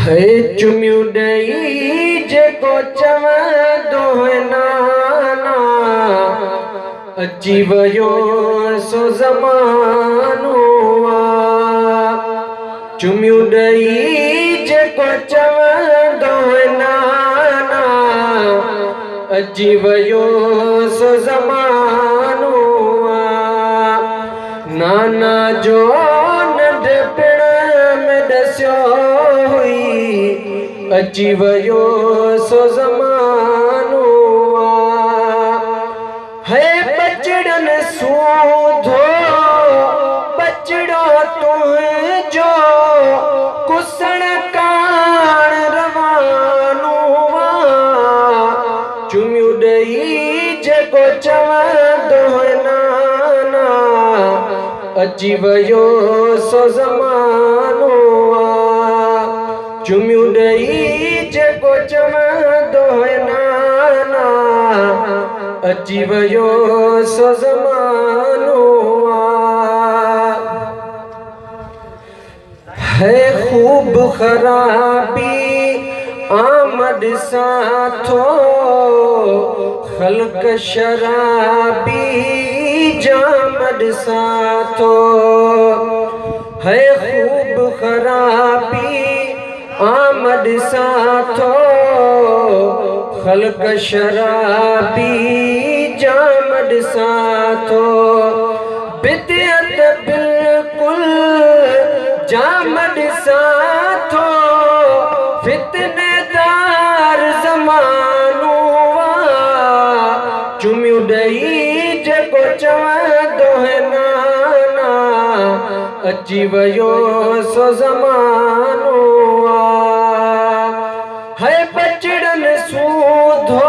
है चुमियो ॾेई जेको चवंदो नाना अची वियो सो ज़मानो चुमियो ॾेई जेको चवंदो नाना अची वियो सो ज़मानो नाना जो नंढपिण में ॾसियो हुई अची वियो सो ज़मानो है बचड़न सूधो बचड़ो तुझो कुसण कान रवानो चुमियो ॾेई जेको चवंदो नाना अची वियो सो ज़मानो चुमियो ॾेई जेको चवंदो नाना अची वियो सो ज़मानो है खूब खराबी आमद साथो खल्क शराबी जामद साथो है खूब खराबी आमद साथो खल्क शराबी जामद साथो बिदअत बिल्कुल जामद साथो फितनेदार ज़मानो चुमियो ॾेई जेको चवंदो नाना अची वियो सो ज़मानो है बचड़न सूधो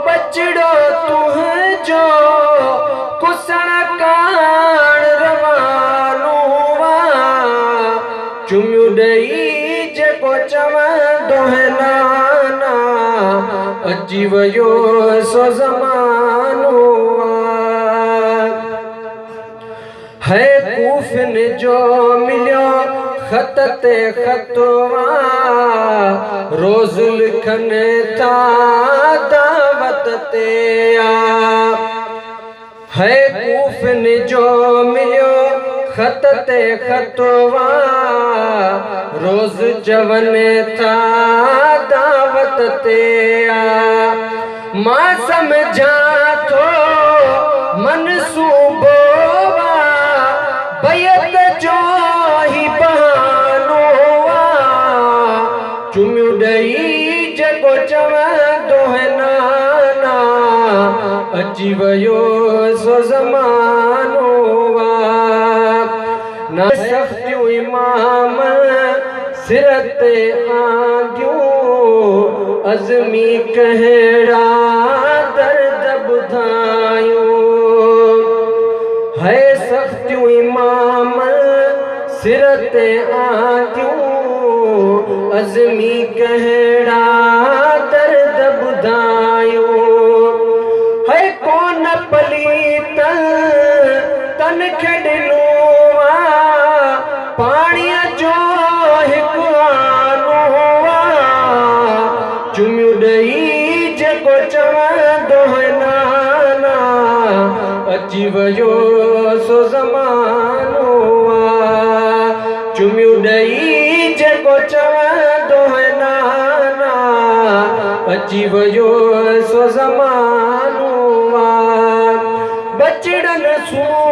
बचड़ो तुझो कुसण कान रवानो चुमियो ॾेई जेको चवंदो नाना अची वियो सो ज़मानो है कूफिन जो मिलियो ख़त ते ख़तवा रोज़ लिखन था दावत ते है कूफिन जो मिलियो ख़त ते ख़तवा रोज़ चवन था दावत ते मां समझा थो मनसूबो बैत जो ही बहानो चुमियो ॾेई जेको चवंदो नाना अची वियो सो ज़मानो न सफ़्तियूं इमाम सिर ते आंदियूं अज़मी कहिड़ा दर्द ॿुधायूं है सख़्तियूं इमाम सिर ते आंदियूं अज़मी कहिड़ा दर्द ॿुधायूं है कोन पलीत तन खे ॾिनो पाणीअ जो हिकु आनो चुमियो ॾेई जेको चवंदो नाना अची वियो सो ज़मानो चुमियो ॾेई जेको चवंदो नाना अची वियो सो ज़मानो बचड़न सूधो